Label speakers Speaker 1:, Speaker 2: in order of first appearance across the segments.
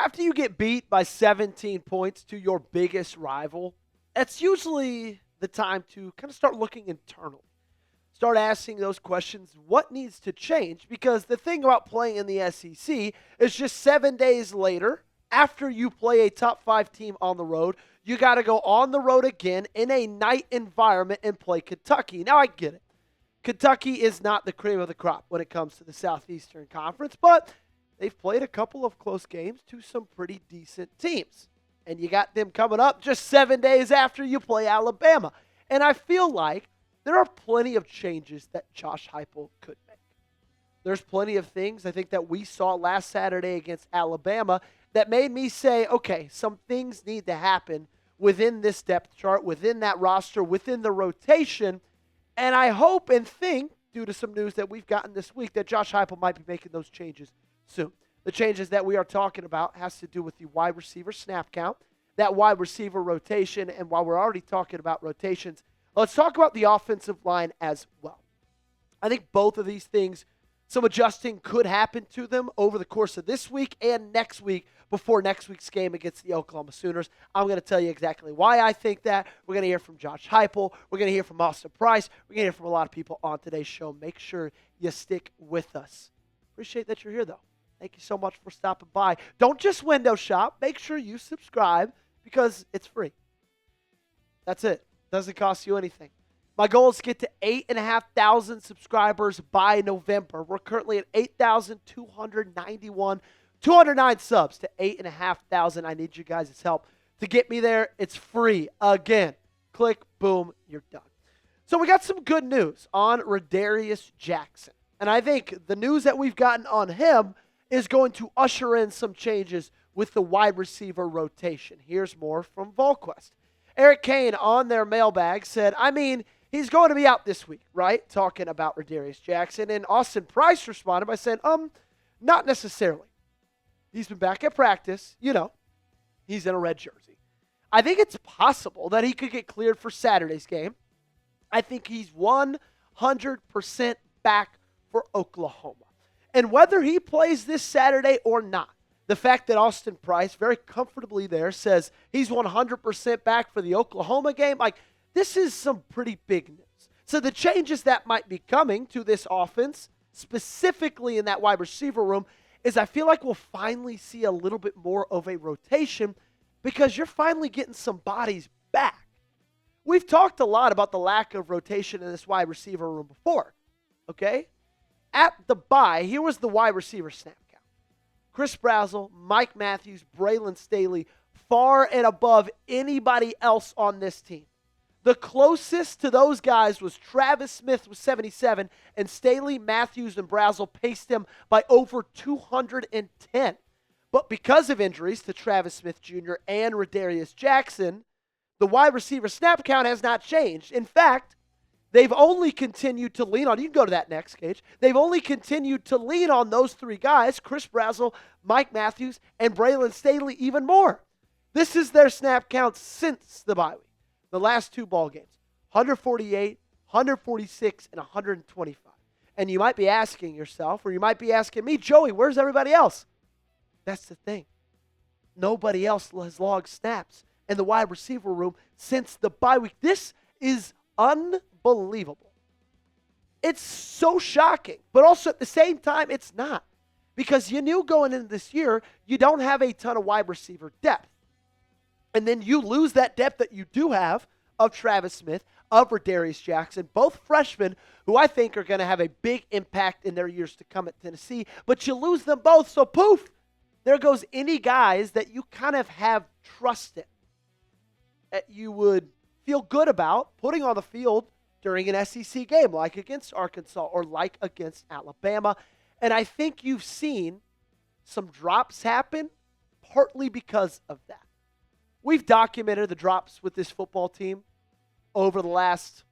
Speaker 1: after you get beat by 17 points to your biggest rival, that's usually the time to kind of start looking internal. Start asking those questions, what needs to change? Because the thing about playing in the SEC is just 7 days later, after you play a top 5 team on the road, you got to go on the road again in a night environment and play Kentucky. Now, I get it. Kentucky is not the cream of the crop when it comes to the Southeastern Conference, but they've played a couple of close games to some pretty decent teams. And you got them coming up just 7 days after you play Alabama. And I feel like there are plenty of changes that Josh Heupel could make. There's plenty of things I think that we saw last Saturday against Alabama that made me say, okay, some things need to happen within this depth chart, within that roster, within the rotation. And I hope and think, due to some news that we've gotten this week, that Josh Heupel might be making those changes soon. The changes that we are talking about has to do with the wide receiver snap count, that wide receiver rotation, and while we're already talking about rotations, let's talk about the offensive line as well. I think both of these things, some adjusting could happen to them over the course of this week and next week before next week's game against the Oklahoma Sooners. I'm going to tell you exactly why I think that. We're going to hear from Josh Heupel. We're going to hear from Austin Price. We're going to hear from a lot of people on today's show. Make sure you stick with us. Appreciate that you're here, though. Thank you so much for stopping by. Don't just window shop. Make sure you subscribe because it's free. That's it. Doesn't cost you anything. My goal is to get to 8,500 subscribers by November. We're currently at 8,291, 209 subs to 8,500. I need you guys' help to get me there. It's free. Again, click, boom, you're done. So we got some good news on Radarius Jackson. And I think the news that we've gotten on him is going to usher in some changes with the wide receiver rotation. Here's more from VolQuest. Eric Kane on their mailbag said, he's going to be out this week, right? Talking about Radarius Jackson. And Austin Price responded by saying, not necessarily. He's been back at practice. He's in a red jersey. I think it's possible that he could get cleared for Saturday's game. I think he's 100% back for Oklahoma. And whether he plays this Saturday or not, the fact that Austin Price, very comfortably there, says he's 100% back for the Oklahoma game, this is some pretty big news. So the changes that might be coming to this offense, specifically in that wide receiver room, is I feel like we'll finally see a little bit more of a rotation because you're finally getting some bodies back. We've talked a lot about the lack of rotation in this wide receiver room before, okay? At the bye, here was the wide receiver snap count. Chris Brazzell, Mike Matthews, Braylon Staley, far and above anybody else on this team. The closest to those guys was Travis Smith with 77, and Staley, Matthews, and Brazzell paced him by over 210. But because of injuries to Travis Smith Jr. and Radarius Jackson, the wide receiver snap count has not changed. In fact, they've only continued to lean on, you can go to that next, Gage. They've only continued to lean on those three guys, Chris Brazzell, Mike Matthews, and Braylon Staley even more. This is their snap count since the bye week. The last two ball games, 148, 146, and 125. And you might be asking yourself, or you might be asking me, Joey, where's everybody else? That's the thing. Nobody else has logged snaps in the wide receiver room since the bye week. This is unbelievable. It's so shocking, but also at the same time, it's not. Because you knew going into this year, you don't have a ton of wide receiver depth. And then you lose that depth that you do have of Travis Smith, of Radarius Jackson, both freshmen who I think are going to have a big impact in their years to come at Tennessee. But you lose them both, so poof, there goes any guys that you kind of have trusted, that you would feel good about putting on the field during an SEC game, like against Arkansas or like against Alabama. And I think you've seen some drops happen partly because of that. We've documented the drops with this football team over the last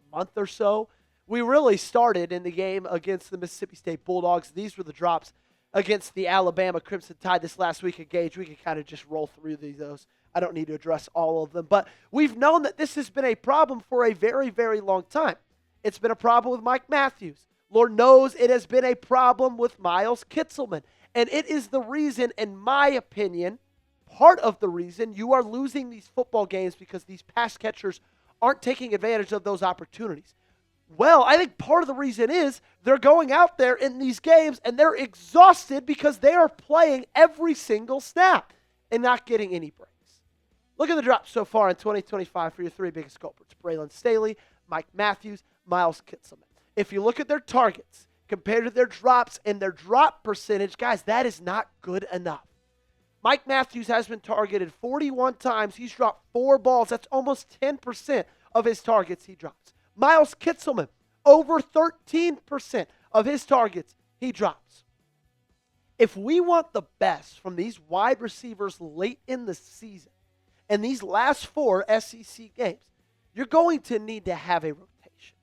Speaker 1: month or so. We really started in the game against the Mississippi State Bulldogs. These were the drops against the Alabama Crimson Tide this last week. Gage, we can kind of just roll through those. I don't need to address all of them. But we've known that this has been a problem for a very, very long time. It's been a problem with Mike Matthews. Lord knows it has been a problem with Miles Kitselman. And it is the reason, in my opinion, part of the reason you are losing these football games because these pass catchers aren't taking advantage of those opportunities. Well, I think part of the reason is they're going out there in these games and they're exhausted because they are playing every single snap and not getting any breaks. Look at the drops so far in 2025 for your three biggest culprits: Braylon, Staley, Mike Matthews, Miles Kitselman. If you look at their targets compared to their drops and their drop percentage, guys, that is not good enough. Mike Matthews has been targeted 41 times. He's dropped 4 balls. That's almost 10% of his targets he drops. Miles Kitselman, over 13% of his targets he drops. If we want the best from these wide receivers late in the season, and these last 4 SEC games, you're going to need to have a rotation.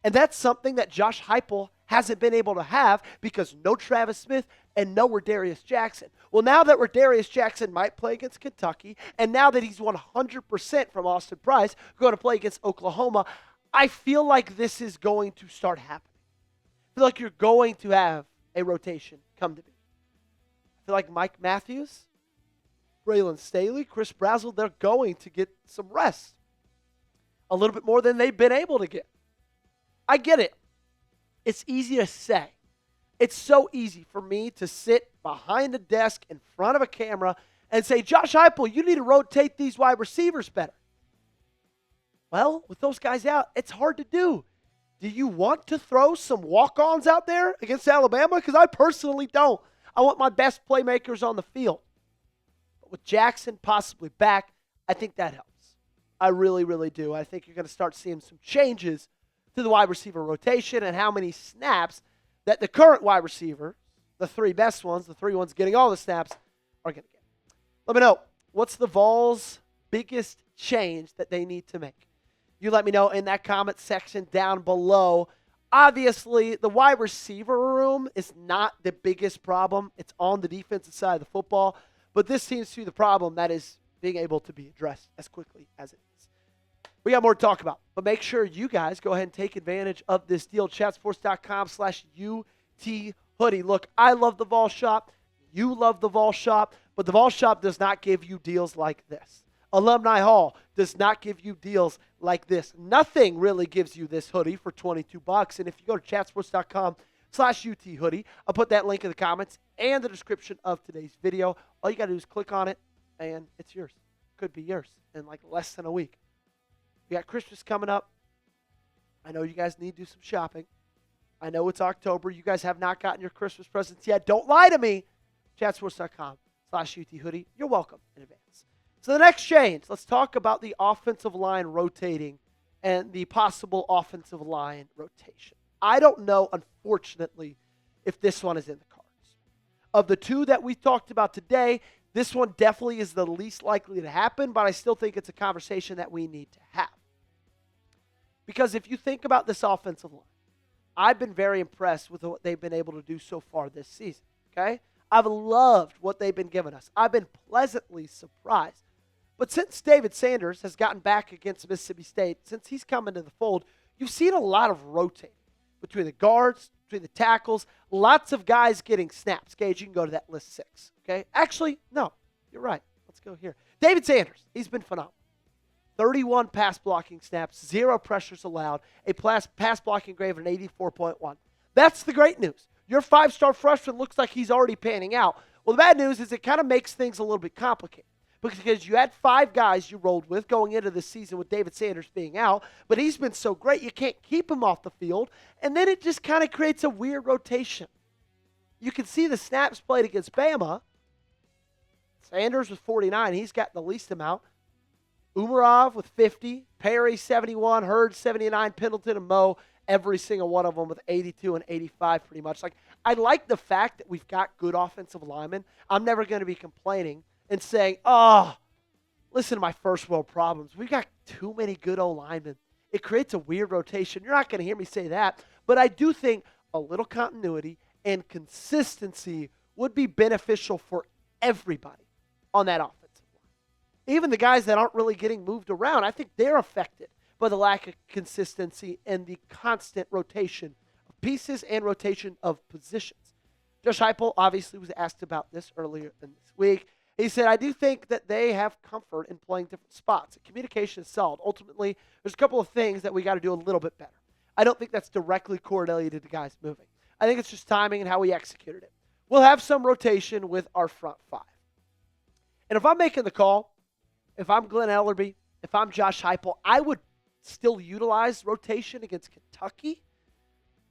Speaker 1: And that's something that Josh Heupel hasn't been able to have because no Travis Smith and no Radarius Jackson. Well, now that Radarius Jackson might play against Kentucky, and now that he's 100% from Austin Price going to play against Oklahoma, I feel like this is going to start happening. I feel like you're going to have a rotation come to be. I feel like Mike Matthews, Braylon Staley, Chris Brazzell, they're going to get some rest. A little bit more than they've been able to get. I get it. It's easy to say. It's so easy for me to sit behind a desk in front of a camera and say, Josh Heupel, you need to rotate these wide receivers better. Well, with those guys out, it's hard to do. Do you want to throw some walk-ons out there against Alabama? Because I personally don't. I want my best playmakers on the field. But with Jackson possibly back, I think that helps. I really, really do. I think you're going to start seeing some changes to the wide receiver rotation and how many snaps that the current wide receiver, the 3 best ones, the 3 ones getting all the snaps, are going to get. Let me know, what's the Vols' biggest change that they need to make? You let me know in that comment section down below. Obviously, the wide receiver room is not the biggest problem. It's on the defensive side of the football. But this seems to be the problem that is being able to be addressed as quickly as it is. We got more to talk about. But make sure you guys go ahead and take advantage of this deal. Chatsports.com/UT hoodie. Look, I love the Vol Shop. You love the Vol Shop. But the Vol Shop does not give you deals like this. Alumni Hall does not give you deals like this. Nothing really gives you this hoodie for $22. And if you go to chatsports.com/UT hoodie, I'll put that link in the comments and the description of today's video. All you got to do is click on it, and it's yours. Could be yours in like less than a week. We got Christmas coming up. I know you guys need to do some shopping. I know it's October. You guys have not gotten your Christmas presents yet. Don't lie to me. Chatsports.com/UT hoodie. You're welcome in advance. So the next change, let's talk about the offensive line rotating and the possible offensive line rotation. I don't know, unfortunately, if this one is in the cards. Of the 2 that we talked about today, this one definitely is the least likely to happen, but I still think it's a conversation that we need to have. Because if you think about this offensive line, I've been very impressed with what they've been able to do so far this season, okay? I've loved what they've been giving us. I've been pleasantly surprised. But since David Sanders has gotten back against Mississippi State, since he's come into the fold, you've seen a lot of rotating between the guards, between the tackles, lots of guys getting snaps. Gage, you can go to that list 6, okay? Actually, no, you're right. Let's go here. David Sanders, he's been phenomenal. 31 pass blocking snaps, 0 pressures allowed, a pass blocking grade of an 84.1. That's the great news. Your 5-star freshman looks like he's already panning out. Well, the bad news is it kind of makes things a little bit complicated. Because you had 5 guys you rolled with going into the season with David Sanders being out, but he's been so great you can't keep him off the field, and then it just kind of creates a weird rotation. You can see the snaps played against Bama. Sanders with 49, he's got the least amount. Umarov with 50, Perry 71, Hurd 79, Pendleton and Moe, every single one of them with 82 and 85 pretty much. Like, I like the fact that we've got good offensive linemen. I'm never going to be complaining and saying, oh, listen to my first world problems. We've got too many good O-linemen. It creates a weird rotation. You're not going to hear me say that, but I do think a little continuity and consistency would be beneficial for everybody on that offensive line. Even the guys that aren't really getting moved around, I think they're affected by the lack of consistency and the constant rotation of pieces and rotation of positions. Josh Heupel obviously was asked about this earlier in this week. He said, I do think that they have comfort in playing different spots. Communication is solid. Ultimately, there's a couple of things that we got to do a little bit better. I don't think that's directly correlated to guys moving. I think it's just timing and how we executed it. We'll have some rotation with our front five. And if I'm making the call, if I'm Glenn Ellerby, if I'm Josh Heupel, I would still utilize rotation against Kentucky,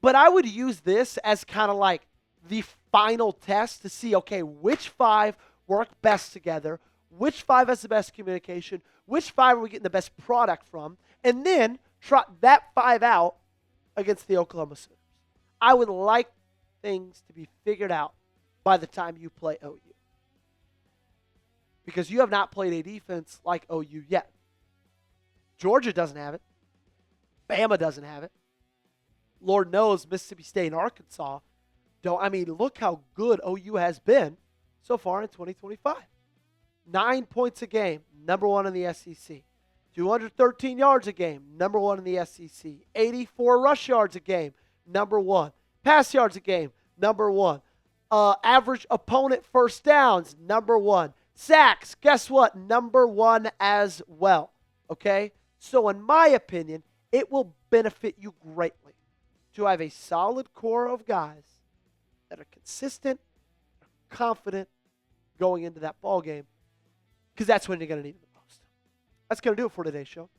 Speaker 1: but I would use this as kind of like the final test to see, okay, which five work best together, which five has the best communication, which five are we getting the best product from, and then trot that five out against the Oklahoma Sooners. I would like things to be figured out by the time you play OU, because you have not played a defense like OU yet. Georgia doesn't have it. Bama doesn't have it. Lord knows Mississippi State and Arkansas don't. I mean, look how good OU has been so far in 2025. 9 points a game, number one in the SEC. 213 yards a game, number one in the SEC. 84 rush yards a game, number one. Pass yards a game, number one. Average opponent first downs, number one. Sacks, guess what? Number one as well. Okay? So in my opinion, it will benefit you greatly to have a solid core of guys that are consistent, confident going into that ball game, because that's when you're going to need it the most. That's going to do it for today's show.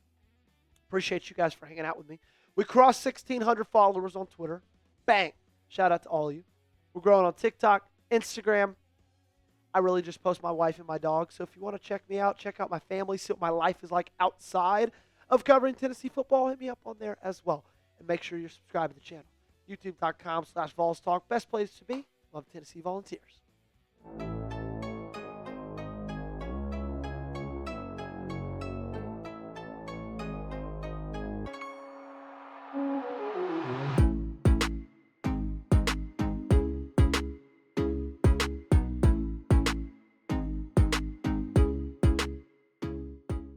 Speaker 1: Appreciate you guys for hanging out with me. We crossed 1,600 followers on Twitter. Bang. Shout out to all of you. We're growing on TikTok, Instagram. I really just post my wife and my dog. So if you want to check me out, check out my family, see what my life is like outside of covering Tennessee football, hit me up on there as well. And make sure you're subscribed to the channel. YouTube.com/VolsTalk. Best place to be. Love Tennessee Volunteers.